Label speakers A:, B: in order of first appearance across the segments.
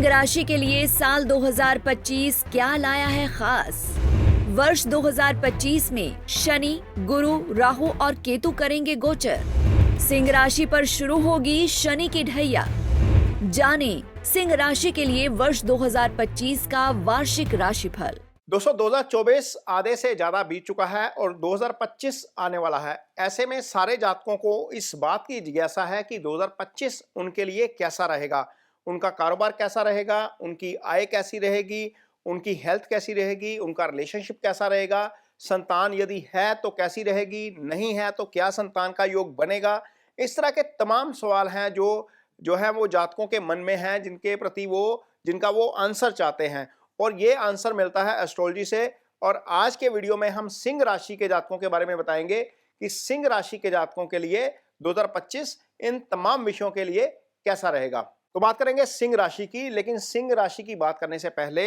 A: सिंह राशि के लिए साल 2025 क्या लाया है खास? वर्ष 2025 में शनि, गुरु, राहु और केतु करेंगे गोचर। सिंह राशि पर शुरू होगी शनि की ढैया। जाने सिंह राशि के लिए वर्ष 2025 का वार्षिक राशिफल।
B: दोस्तों 2024 आधे से ज्यादा बीत चुका है और 2025 आने वाला है। ऐसे में सारे जातकों को इस बात की जिज्ञासा है कि 2025 उनके लिए कैसा रहेगा, उनका कारोबार कैसा रहेगा, उनकी आय कैसी रहेगी, उनकी हेल्थ कैसी रहेगी, उनका रिलेशनशिप कैसा रहेगा, संतान यदि है तो कैसी रहेगी, नहीं है तो क्या संतान का योग बनेगा। इस तरह के तमाम सवाल हैं जो है वो जातकों के मन में हैं, जिनका वो आंसर चाहते हैं और ये आंसर मिलता है एस्ट्रोलॉजी से। और आज के वीडियो में हम सिंह राशि के जातकों के बारे में बताएंगे कि सिंह राशि के जातकों के लिए 2025 इन तमाम विषयों के लिए कैसा रहेगा। तो बात करेंगे सिंह राशि की, लेकिन सिंह राशि की बात करने से पहले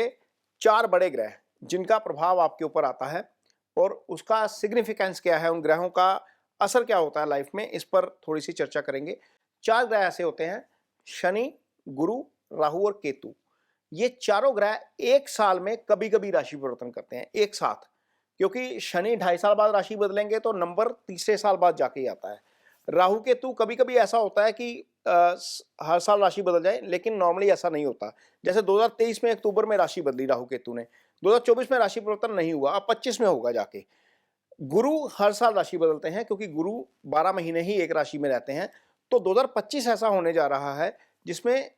B: 4 बड़े ग्रह जिनका प्रभाव आपके ऊपर आता है और उसका सिग्निफिकेंस क्या है, उन ग्रहों का असर क्या होता है लाइफ में, इस पर थोड़ी सी चर्चा करेंगे। 4 ग्रह ऐसे होते हैं, शनि, गुरु, राहु और केतु। ये चारों ग्रह एक साल में कभी कभी राशि परिवर्तन करते हैं एक साथ, क्योंकि शनि 2.5 साल बाद राशि बदलेंगे तो नंबर तीसरे साल बाद जाके ही आता है। राहु केतु कभी कभी ऐसा होता है कि हर साल राशि बदल जाए, लेकिन नॉर्मली ऐसा नहीं होता। जैसे 2023 में अक्टूबर में राशि बदली राहु केतु ने, 2024 में राशि परिवर्तन नहीं हुआ, अब 25 में होगा जाके। गुरु हर साल राशि बदलते हैं क्योंकि गुरु 12 महीने ही एक राशि में रहते हैं। तो 2025 ऐसा होने जा रहा है जिसमें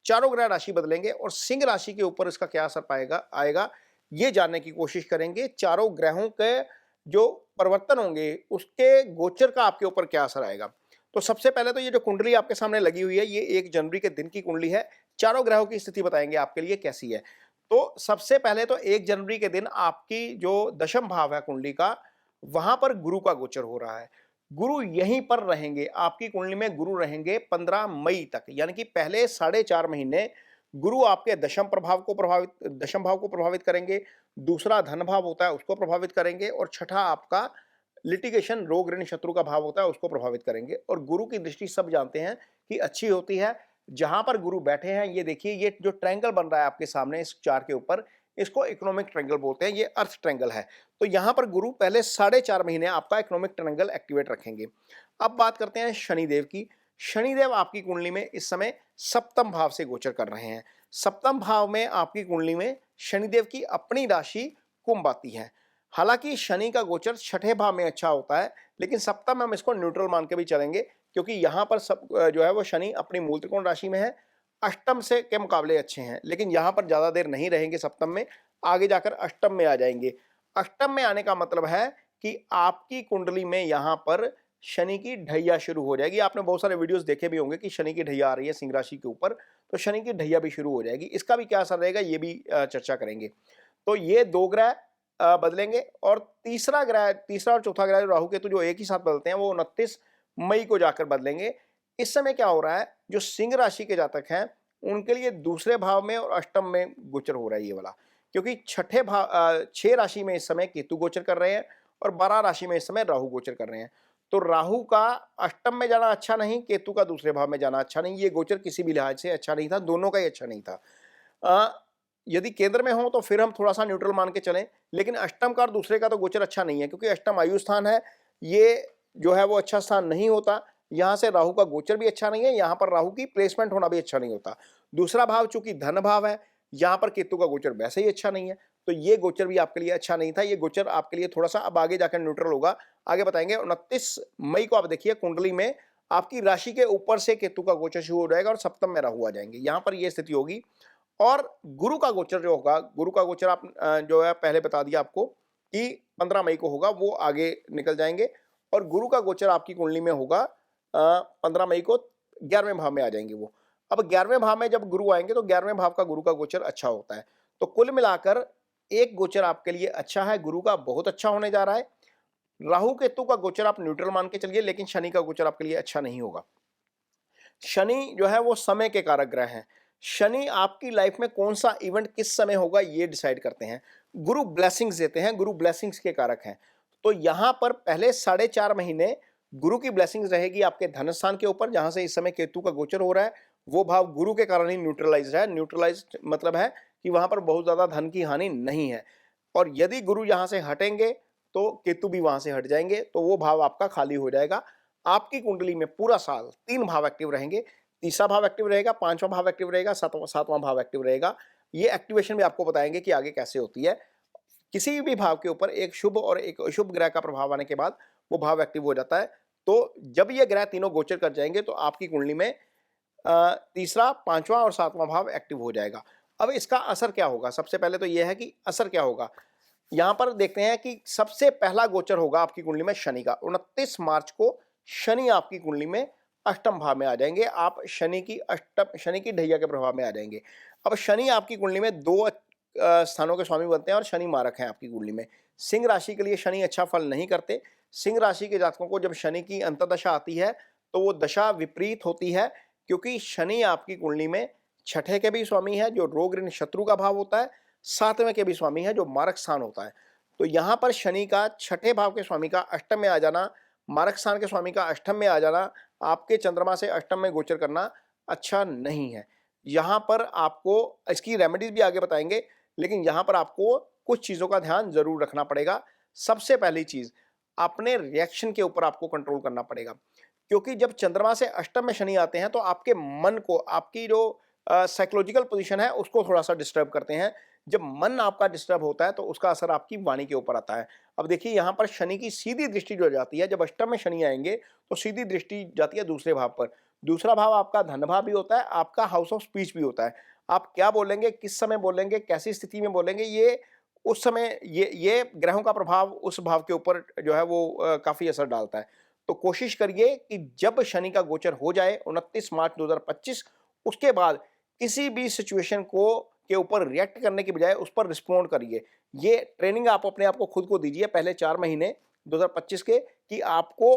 B: चारों ग्रह राशि बदलेंगे और सिंह राशि के ऊपर इसका क्या असर आएगा ये जानने की कोशिश करेंगे। चारों ग्रहों के जो परिवर्तन होंगे उसके गोचर का आपके ऊपर क्या असर आएगा। तो सबसे पहले तो ये जो कुंडली आपके सामने लगी हुई है, ये 1 जनवरी के दिन की कुंडली है। चारों ग्रहों की स्थिति बताएंगे आपके लिए कैसी है। तो सबसे पहले तो 1 जनवरी के दिन आपकी जो दशम भाव है कुंडली का, वहां पर गुरु का गोचर हो रहा है। गुरु यहीं पर रहेंगे, आपकी कुंडली में गुरु रहेंगे 15 मई तक, यानी कि पहले 4.5 महीने गुरु आपके दशम भाव को प्रभावित करेंगे। दूसरा धन भाव होता है उसको प्रभावित करेंगे और छठा आपका लिटिगेशन, रोग ऋण शत्रु का भाव होता है उसको प्रभावित करेंगे। और गुरु की दृष्टि सब जानते हैं कि अच्छी होती है। जहां पर गुरु बैठे हैं, ये देखिए, ये जो ट्रायंगल बन रहा है आपके सामने इस चार्ट के ऊपर, इसको इकोनॉमिक ट्रायंगल बोलते हैं, ये अर्थ ट्रायंगल है। तो यहां पर गुरु पहले 4.5 महीने आपका इकोनॉमिक ट्रायंगल एक्टिवेट रखेंगे। अब बात करते हैं शनिदेव की। शनिदेव आपकी कुंडली में इस समय सप्तम भाव से गोचर कर रहे हैं। सप्तम भाव में आपकी कुंडली में शनिदेव की अपनी राशि कुंभ आती है। हालांकि शनि का गोचर छठे भाव में अच्छा होता है, लेकिन सप्तम में हम इसको न्यूट्रल मान के भी चलेंगे, क्योंकि यहाँ पर सब जो है वो शनि अपनी मूल त्रिकोण राशि में है, अष्टम से के मुकाबले अच्छे हैं, लेकिन यहाँ पर ज्यादा देर नहीं रहेंगे सप्तम में, आगे जाकर अष्टम में आ जाएंगे। अष्टम में आने का मतलब है कि आपकी कुंडली में यहाँ पर शनि की ढैया शुरू हो जाएगी। आपने बहुत सारे वीडियोस देखे भी होंगे कि शनि की ढैया आ रही है सिंह राशि के ऊपर, तो शनि की ढैया भी शुरू हो जाएगी। इसका भी क्या असर रहेगा ये भी चर्चा करेंगे। तो ये 2 ग्रह बदलेंगे और तीसरा और चौथा ग्रह राहु केतु जो एक ही साथ बदलते हैं वो 29 मई को जाकर बदलेंगे। इस समय क्या हो रहा है, जो सिंह राशि के जातक हैं उनके लिए दूसरे भाव में और अष्टम में गोचर हो रहा है ये वाला, क्योंकि 6 राशि में इस समय केतु गोचर कर रहे हैं और 12 राशि में इस समय राहु गोचर कर रहे हैं। तो राहु का अष्टम में जाना अच्छा नहीं, केतु का दूसरे भाव में जाना अच्छा नहीं। ये गोचर किसी भी लिहाज से अच्छा नहीं था, दोनों का ही अच्छा नहीं था। यदि केंद्र में हो तो फिर हम थोड़ा सा न्यूट्रल मान के चलें, लेकिन अष्टम का और दूसरे का तो गोचर अच्छा नहीं है, क्योंकि अष्टम आयु स्थान है, ये जो है वो अच्छा स्थान नहीं होता। यहाँ से राहु का गोचर भी अच्छा नहीं है, यहाँ पर राहु की प्लेसमेंट होना भी अच्छा नहीं होता। दूसरा भाव चूंकि धन भाव है, यहाँ पर केतु का गोचर वैसे ही अच्छा नहीं है, तो ये गोचर भी आपके लिए अच्छा नहीं था। ये गोचर आपके लिए थोड़ा सा अब आगे जाकर न्यूट्रल होगा, आगे बताएंगे। 29 मई को आप देखिए कुंडली में आपकी राशि के ऊपर से केतु का गोचर शुरू हो जाएगा और सप्तम में राहु आ जाएंगे, यहाँ पर ये स्थिति होगी। और गुरु का गोचर जो होगा, गुरु का गोचर आप जो है पहले बता दिया आपको कि 15 मई को होगा, वो आगे निकल जाएंगे। और गुरु का गोचर आपकी कुंडली में होगा 15 मई को 11वें भाव में आ जाएंगे वो। अब 11वें भाव में जब गुरु आएंगे तो 11वें भाव का गुरु का गोचर अच्छा होता है। तो कुल मिलाकर एक गोचर आपके लिए अच्छा है, गुरु का बहुत अच्छा होने जा रहा है। राहु केतु का गोचर आप न्यूट्रल मान के चलिए, लेकिन शनि का गोचर आपके लिए अच्छा नहीं होगा। शनि जो है वो समय के कारक ग्रह हैं। शनि आपकी लाइफ में कौन सा इवेंट किस समय होगा ये डिसाइड करते हैं। गुरु ब्लेसिंग्स देते हैं, गुरु ब्लेसिंग्स के कारक हैं। तो यहां पर पहले 4.5 महीने गुरु की ब्लेसिंग्स रहेगी आपके धन स्थान के ऊपर, जहां से इस समय केतु का गोचर हो रहा है, वो भाव गुरु के कारण ही न्यूट्रलाइज्ड है। न्यूट्रलाइज्ड मतलब है कि वहां पर बहुत ज्यादा धन की हानि नहीं है। और यदि गुरु यहां से हटेंगे तो केतु भी वहां से हट जाएंगे, तो वो भाव आपका खाली हो जाएगा। आपकी कुंडली में पूरा साल 3 भाव एक्टिव रहेंगे। तीसरा भाव एक्टिव रहेगा, 5वां भाव एक्टिव रहेगा, 7वां भाव एक्टिव रहेगा। ये एक्टिवेशन भी आपको बताएंगे कि आगे कैसे होती है। किसी भी भाव के ऊपर एक शुभ और एक अशुभ ग्रह का प्रभाव आने के बाद वो भाव एक्टिव हो जाता है। तो जब ये ग्रह तीनों गोचर कर जाएंगे तो आपकी कुंडली में तीसरा, 5वां और 7वां भाव एक्टिव हो जाएगा। अब इसका असर क्या होगा? सबसे पहले तो यह है कि असर क्या होगा। यहां पर देखते हैं कि सबसे पहला गोचर होगा आपकी कुंडली में शनि का। 29 मार्च को शनि आपकी कुंडली में अष्टम भाव में आ जाएंगे। आप शनि की ढैया के प्रभाव में आ जाएंगे। अब शनि आपकी कुंडली में 2 स्थानों के स्वामी बनते हैं और शनि मारक हैं आपकी कुंडली में। सिंह राशि के लिए शनि अच्छा फल नहीं करते। सिंह राशि के जातकों को जब शनि की अंतर्दशा आती है तो वो दशा विपरीत होती है, क्योंकि शनि आपकी कुंडली में छठे के भी स्वामी है जो रोग ऋण शत्रु का भाव होता है, 7वें के भी स्वामी है जो मारक स्थान होता है। तो यहाँ पर शनि का छठे भाव के स्वामी का अष्टम में आ जाना, मारक स्थान के स्वामी का अष्टम में आ जाना, आपके चंद्रमा से अष्टम में गोचर करना अच्छा नहीं है। यहाँ पर आपको इसकी रेमेडीज भी आगे बताएंगे, लेकिन यहाँ पर आपको कुछ चीज़ों का ध्यान जरूर रखना पड़ेगा। सबसे पहली चीज़, अपने रिएक्शन के ऊपर आपको कंट्रोल करना पड़ेगा, क्योंकि जब चंद्रमा से अष्टम में शनि आते हैं तो आपके मन को, आपकी जो साइकोलॉजिकल पोजीशन है उसको थोड़ा सा डिस्टर्ब करते हैं। जब मन आपका डिस्टर्ब होता है तो उसका असर आपकी वाणी के ऊपर आता है। अब देखिए यहाँ पर शनि की सीधी दृष्टि जो जाती है, जब अष्टम में शनि आएंगे तो सीधी दृष्टि जाती है दूसरे भाव पर। दूसरा भाव आपका धन भाव भी होता है, आपका हाउस ऑफ स्पीच भी होता है। आप क्या बोलेंगे, किस समय बोलेंगे, कैसी स्थिति में बोलेंगे, ये उस समय ये ग्रहों का प्रभाव उस भाव के ऊपर जो है वो काफी असर डालता है। तो कोशिश करिए कि जब शनि का गोचर हो जाए 29 मार्च 2025, उसके बाद किसी भी सिचुएशन को के ऊपर रिएक्ट करने की बजाय उस पर रिस्पॉन्ड करिए। ये ट्रेनिंग आप अपने आप को खुद को दीजिए पहले 4 महीने 2025 के, कि आपको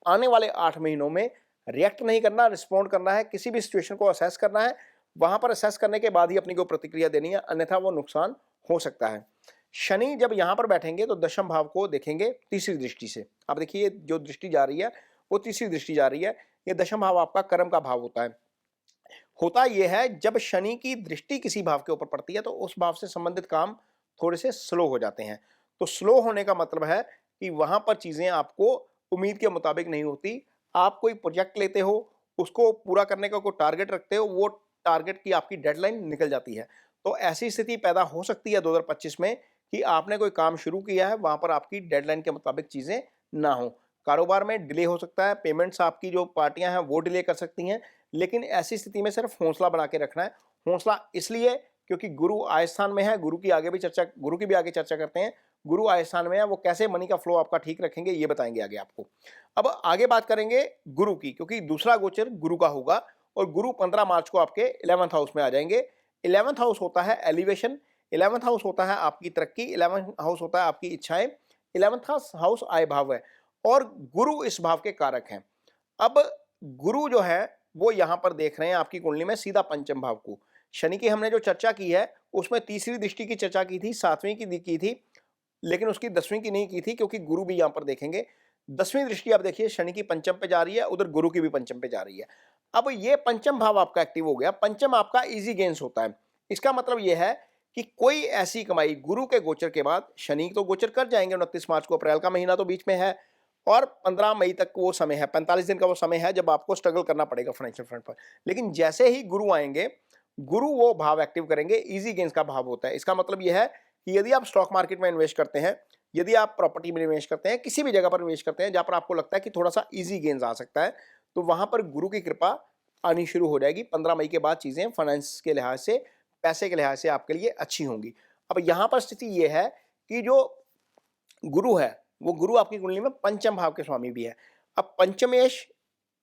B: आने वाले 8 महीनों में रिएक्ट नहीं करना, रिस्पॉन्ड करना है। किसी भी सिचुएशन को असेस करना है, वहां पर असेस करने के बाद ही अपनी को प्रतिक्रिया देनी है, अन्यथा वो नुकसान हो सकता है। शनि जब यहां पर बैठेंगे तो दशम भाव को देखेंगे तीसरी दृष्टि से। आप देखिए जो दृष्टि जा रही है वो तीसरी दृष्टि जा रही है। ये दशम भाव आपका कर्म का भाव होता है। होता यह है जब शनि की दृष्टि किसी भाव के ऊपर पड़ती है तो उस भाव से संबंधित काम थोड़े से स्लो हो जाते हैं। तो स्लो होने का मतलब है कि वहां पर चीजें आपको उम्मीद के मुताबिक नहीं होती। आप कोई प्रोजेक्ट लेते हो, उसको पूरा करने का कोई टारगेट रखते हो, वो टारगेट की आपकी डेडलाइन निकल जाती है। तो ऐसी स्थिति पैदा हो सकती है 2025 में कि आपने कोई काम शुरू किया है, वहां पर आपकी डेडलाइन के मुताबिक चीजें ना हो। कारोबार में डिले हो सकता है, पेमेंट्स आपकी जो पार्टियां हैं वो डिले कर सकती हैं। लेकिन ऐसी स्थिति में सिर्फ हौसला बढ़ा के रखना है। हौसला इसलिए क्योंकि गुरु आय स्थान में है, गुरु की भी आगे चर्चा करते हैं। गुरु आय स्थान में है, वो कैसे मनी का फ्लो आपका ठीक रखेंगे ये बताएंगे आगे आपको। अब आगे बात करेंगे गुरु की, क्योंकि दूसरा गोचर गुरु का होगा और गुरु 15 मार्च को आपके 11th हाउस में आ जाएंगे। 11th हाउस होता है एलिवेशन, 11th हाउस होता है आपकी तरक्की, 11th हाउस होता है आपकी इच्छाएं, 11th हाउस आय भाव है और गुरु इस भाव के कारक हैं। अब गुरु जो है वो यहां पर देख रहे हैं आपकी कुंडली में सीधा पंचम भाव को। शनि की हमने जो चर्चा की है उसमें तीसरी दृष्टि की चर्चा की थी, 7वीं की थी, लेकिन उसकी 10वीं की नहीं की थी, क्योंकि गुरु भी यहां पर देखेंगे। 10वीं दृष्टि आप देखिए शनि की पंचम पे जा रही है, उधर गुरु की भी पंचम पे जा रही है। अब ये पंचम भाव आपका एक्टिव हो गया। पंचम आपका इजी गेन्स होता है। इसका मतलब यह है कि कोई ऐसी कमाई गुरु के गोचर के बाद, शनि तो गोचर कर जाएंगे 29 मार्च को, अप्रैल का महीना तो बीच में है और 15 मई तक वो समय है, 45 दिन का वो समय है जब आपको स्ट्रगल करना पड़ेगा फाइनेंशियल फ्रंट पर। लेकिन जैसे ही गुरु आएंगे, गुरु वो भाव एक्टिव करेंगे, इजी गेन्स का भाव होता है। इसका मतलब यह है कि यदि आप स्टॉक मार्केट में इन्वेस्ट करते हैं, यदि आप प्रॉपर्टी में निवेश करते हैं, किसी भी जगह पर निवेश करते हैं जहां पर आपको लगता है कि थोड़ा सा इजी गेन्स आ सकता है, तो वहां पर गुरु की कृपा आनी शुरू हो जाएगी। 15 मई के बाद चीजें फाइनेंस के लिहाज से, पैसे के लिहाज से आपके लिए अच्छी होंगी। अब यहां पर स्थिति यह है कि जो गुरु है वो गुरु आपकी कुंडली में पंचम भाव के स्वामी भी है। अब पंचमेश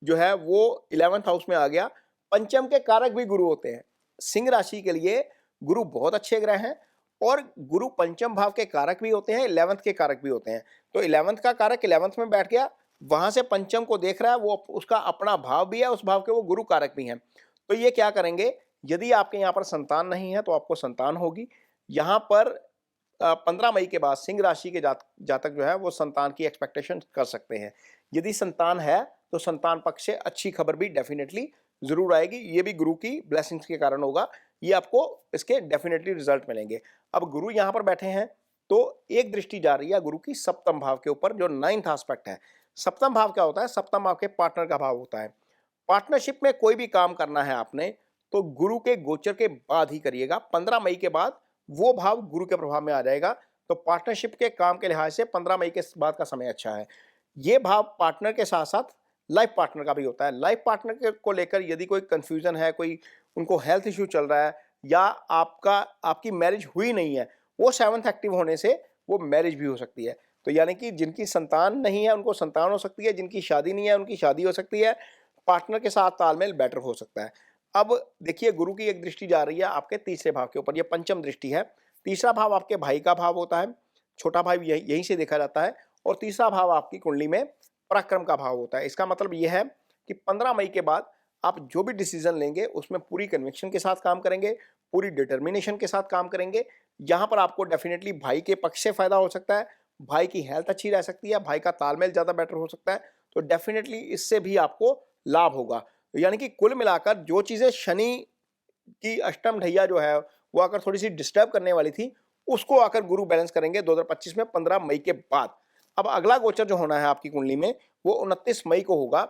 B: जो है वो 11th हाउस में आ गया। पंचम के कारक भी गुरु होते हैं। सिंह राशि के लिए गुरु बहुत अच्छे ग्रह हैं और गुरु पंचम भाव के कारक भी होते हैं, 11th के कारक भी होते हैं। तो 11th का कारक 11th में बैठ गया, वहां से पंचम को देख रहा है, वो उसका अपना भाव भी है, उस भाव के वो गुरु कारक भी हैं। तो ये क्या करेंगे, यदि आपके यहाँ पर संतान नहीं है तो आपको संतान होगी। यहाँ पर 15 मई के बाद सिंह राशि के जातक जो है वो संतान की एक्सपेक्टेशन कर सकते हैं। यदि संतान है तो संतान पक्ष से अच्छी खबर भी डेफिनेटली जरूर आएगी। ये भी गुरु की ब्लेसिंग्स के कारण होगा, ये आपको इसके डेफिनेटली रिजल्ट मिलेंगे। अब गुरु यहाँ पर बैठे हैं तो एक दृष्टि जा रही है गुरु की सप्तम भाव के ऊपर, जो 9th एस्पेक्ट है। सप्तम भाव क्या होता है? सप्तम भाव के पार्टनर का भाव होता है। पार्टनरशिप में कोई भी काम करना है आपने तो गुरु के गोचर के बाद ही करिएगा। 15 मई के बाद वो भाव गुरु के प्रभाव में आ जाएगा, तो पार्टनरशिप के काम के लिहाज से 15 मई के बाद का समय अच्छा है। ये भाव पार्टनर के साथ साथ लाइफ पार्टनर का भी होता है। लाइफ पार्टनर को लेकर यदि कोई कंफ्यूजन है, कोई उनको हेल्थ इश्यू चल रहा है, या आपकी मैरिज हुई नहीं है, वो 7th एक्टिव होने से वो मैरिज भी हो सकती है। तो यानी कि जिनकी संतान नहीं है उनको संतान हो सकती है, जिनकी शादी नहीं है उनकी शादी हो सकती है, पार्टनर के साथ तालमेल बेटर हो सकता है। अब देखिए, गुरु की एक दृष्टि जा रही है आपके तीसरे भाव के ऊपर, ये पंचम दृष्टि है। तीसरा भाव आपके भाई का भाव होता है, छोटा भाई यहीं से देखा जाता है, और तीसरा भाव आपकी कुंडली में पराक्रम का भाव होता है। इसका मतलब यह है कि 15 मई के बाद आप जो भी डिसीजन लेंगे उसमें पूरी कन्विक्शन के साथ काम करेंगे, पूरी डिटर्मिनेशन के साथ काम करेंगे। यहाँ पर आपको डेफिनेटली भाई के पक्ष से फायदा हो सकता है, भाई की हेल्थ अच्छी रह सकती है, भाई का तालमेल ज़्यादा बेटर हो सकता है, तो डेफिनेटली इससे भी आपको लाभ होगा। यानी कि कुल मिलाकर जो चीज़ें शनि की अष्टम ढैया जो है वो आकर थोड़ी सी डिस्टर्ब करने वाली थी, उसको आकर गुरु बैलेंस करेंगे 2025 में 15 मई के बाद। अब अगला गोचर जो होना है आपकी कुंडली में वो 29 मई को होगा,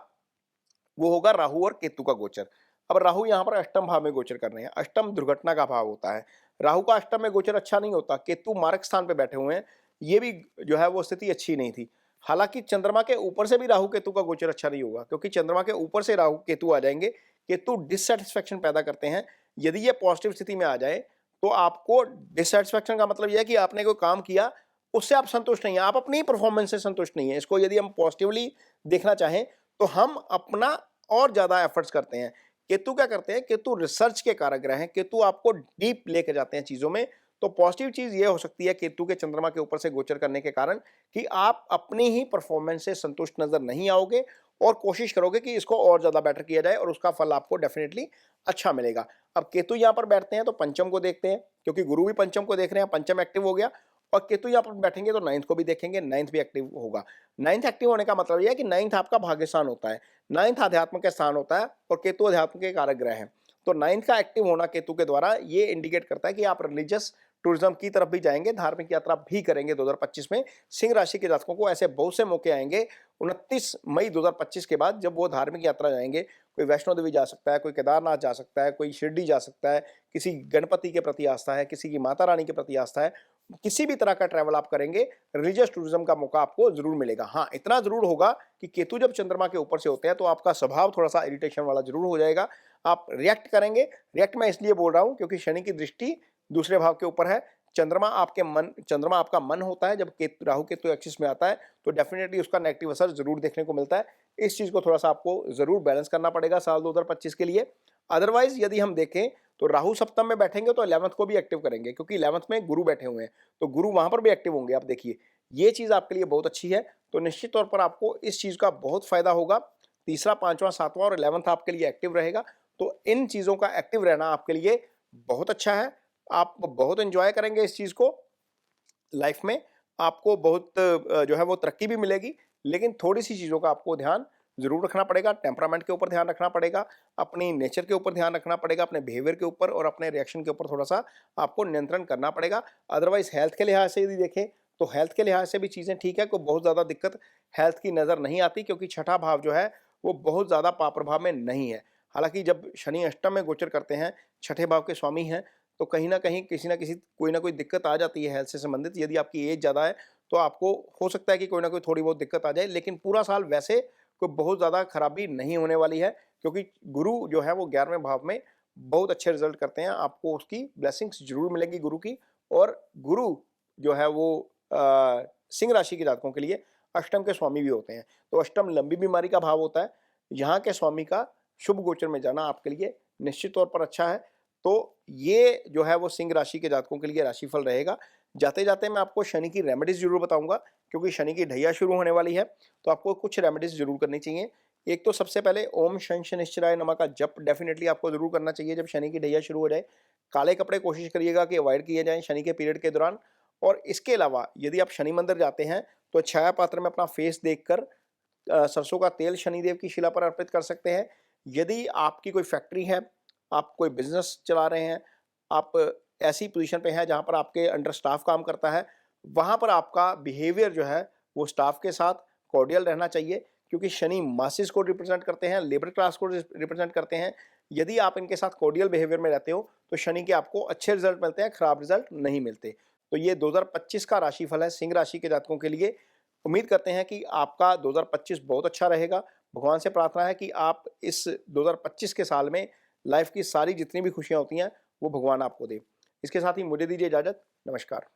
B: वो होगा राहु और केतु का गोचर। अब राहु यहाँ पर अष्टम भाव में गोचर कर रहे हैं। अष्टम दुर्घटना का भाव होता है। राहु का अष्टम में गोचर अच्छा नहीं होता, केतु मार्ग स्थान पे बैठे हुए हैं, ये भी जो है वो स्थिति अच्छी नहीं थी। हालांकि चंद्रमा के ऊपर से भी राहु केतु का गोचर अच्छा नहीं होगा, क्योंकि चंद्रमा के ऊपर से राहु केतु आ जाएंगे। केतु डिससेटिस्फेक्शन पैदा करते हैं। यदि ये पॉजिटिव स्थिति में आ जाए तो आपको डिससेटिस्फेक्शन का मतलब यह है कि आपने कोई काम किया उससे आप संतुष्ट नहीं है, आप अपनी परफॉर्मेंस से संतुष्ट नहीं है। इसको यदि हम पॉजिटिवली देखना चाहें तो हम अपना और ज्यादा एफर्ट्स करते हैं। केतु क्या करते हैं? केतु रिसर्च के कारक ग्रह हैं। केतु आपको डीप लेके जाते हैं चीजों में। तो पॉजिटिव चीज ये हो सकती है केतु के चंद्रमा के ऊपर से गोचर करने के कारण कि आप अपनी ही परफॉर्मेंस से संतुष्ट नजर नहीं आओगे और कोशिश करोगे कि इसको और ज्यादा बेटर किया जाए, और उसका फल आपको डेफिनेटली अच्छा मिलेगा। अब केतु यहाँ पर बैठते हैं तो पंचम को देखते हैं, क्योंकि गुरु भी पंचम को देख रहे हैं, पंचम एक्टिव हो गया, और केतु यहाँ पर बैठेंगे तो 9th को भी देखेंगे, 9th भी एक्टिव होगा। 9th एक्टिव होने का मतलब यह है कि 9th आपका भाग्य स्थान होता है, 9th अध्यात्म का स्थान होता है, और केतु अध्यात्म के कारक ग्रह है। तो 9th का एक्टिव होना केतु के द्वारा ये इंडिकेट करता है कि आप रिलीजियस टूरिज्म की तरफ भी जाएंगे, धार्मिक यात्रा भी करेंगे 2025 में। सिंह राशि के जातकों को ऐसे बहुत से मौके आएंगे 29 मई 2025 के बाद, जब वो धार्मिक यात्रा जाएंगे। कोई वैष्णो देवी जा सकता है, कोई केदारनाथ जा सकता है, कोई शिरडी जा सकता है, किसी गणपति के प्रति आस्था है, किसी की माता रानी के प्रति आस्था है। किसी भी तरह का ट्रैवल आप करेंगे, रिलीजियस टूरिज्म का मौका आपको जरूर मिलेगा। हाँ, इतना जरूर होगा कि केतु जब चंद्रमा के ऊपर से होते हैं तो आपका स्वभाव थोड़ा सा इरिटेशन वाला जरूर हो जाएगा, आप रिएक्ट करेंगे। रिएक्ट मैं इसलिए बोल रहा हूं क्योंकि शनि की दृष्टि दूसरे भाव के ऊपर है। चंद्रमा आपका मन होता है, जब राहु केतु एक्सिस में आता है तो डेफिनेटली उसका नेगेटिव असर जरूर देखने को मिलता है। इस चीज को थोड़ा सा आपको जरूर बैलेंस करना पड़ेगा साल 2025 के लिए। अदरवाइज यदि हम देखें तो राहु सप्तम में बैठेंगे तो 11th को भी एक्टिव करेंगे, क्योंकि 11th में गुरु बैठे हुए हैं, तो गुरु वहां पर भी एक्टिव होंगे। आप देखिए, ये चीज आपके लिए बहुत अच्छी है, तो निश्चित तौर पर आपको इस चीज का बहुत फायदा होगा। तीसरा, पांचवा, सातवां और 11th आपके लिए एक्टिव रहेगा, तो इन चीजों का एक्टिव रहना आपके लिए बहुत अच्छा है। आप बहुत एंजॉय करेंगे इस चीज को लाइफ में, आपको बहुत जो है वो तरक्की भी मिलेगी। लेकिन थोड़ी सी चीज़ों का आपको ध्यान जरूर रखना पड़ेगा। टेम्परामेंट के ऊपर ध्यान रखना पड़ेगा, अपनी नेचर के ऊपर ध्यान रखना पड़ेगा, अपने बिहेवियर के ऊपर और अपने रिएक्शन के ऊपर थोड़ा सा आपको नियंत्रण करना पड़ेगा। अदरवाइज हेल्थ के लिहाज से यदि देखें तो हेल्थ के लिहाज से भी चीज़ें ठीक है, कोई बहुत ज़्यादा दिक्कत हेल्थ की नज़र नहीं आती, क्योंकि छठा भाव जो है वो बहुत ज़्यादा पाप प्रभाव में नहीं है। हालांकि जब शनि अष्टम में गोचर करते हैं, छठे भाव के स्वामी हैं, तो कहीं ना कहीं किसी ना किसी कोई ना कोई दिक्कत आ जाती है हेल्थ से संबंधित। यदि आपकी एज ज़्यादा है तो आपको हो सकता है कि कोई ना कोई थोड़ी बहुत दिक्कत आ जाए, लेकिन पूरा साल वैसे कोई बहुत ज़्यादा खराबी नहीं होने वाली है, क्योंकि गुरु जो है वो 11वें भाव में बहुत अच्छे रिजल्ट करते हैं। आपको उसकी ब्लेसिंग्स जरूर मिलेगी गुरु की। और गुरु जो है वो सिंह राशि के जातकों के लिए अष्टम के स्वामी भी होते हैं, तो अष्टम लंबी बीमारी का भाव होता है। यहाँ के स्वामी का शुभ गोचर में जाना आपके लिए निश्चित तौर पर अच्छा है। तो ये जो है वो सिंह राशि के जातकों के लिए राशिफल रहेगा। जाते जाते मैं आपको शनि की रेमेडीज जरूर बताऊंगा, क्योंकि शनि की ढैया शुरू होने वाली है, तो आपको कुछ रेमेडीज जरूर करनी चाहिए। एक तो सबसे पहले ओम शं शनिश्चराय नमः का जप डेफिनेटली आपको जरूर करना चाहिए जब शनि की ढैया शुरू हो जाए। काले कपड़े कोशिश करिएगा कि अवॉइड किए जाएं शनि के पीरियड के दौरान। और इसके अलावा यदि आप शनि मंदिर जाते हैं तो छाया पात्र में अपना फेस देखकर सरसों का तेल शनिदेव की शिला पर अर्पित कर सकते हैं। यदि आपकी कोई फैक्ट्री है, आप कोई बिजनेस चला रहे हैं, आप ऐसी पोजीशन पे हैं जहाँ पर आपके अंडर स्टाफ काम करता है, वहाँ पर आपका बिहेवियर जो है वो स्टाफ के साथ कॉर्डियल रहना चाहिए, क्योंकि शनि मासेस को रिप्रेजेंट करते हैं, लेबर क्लास को रिप्रेजेंट करते हैं। यदि आप इनके साथ कॉर्डियल बिहेवियर में रहते हो तो शनि के आपको अच्छे रिजल्ट मिलते हैं, खराब रिजल्ट नहीं मिलते। तो ये 2025 का राशिफल है सिंह राशि के जातकों के लिए। उम्मीद करते हैं कि आपका 2025 बहुत अच्छा रहेगा। भगवान से प्रार्थना है कि आप इस 2025 के साल में लाइफ की सारी जितनी भी खुशियाँ होती हैं वो भगवान आपको दे। इसके साथ ही मुझे दीजिए इजाज़त। नमस्कार।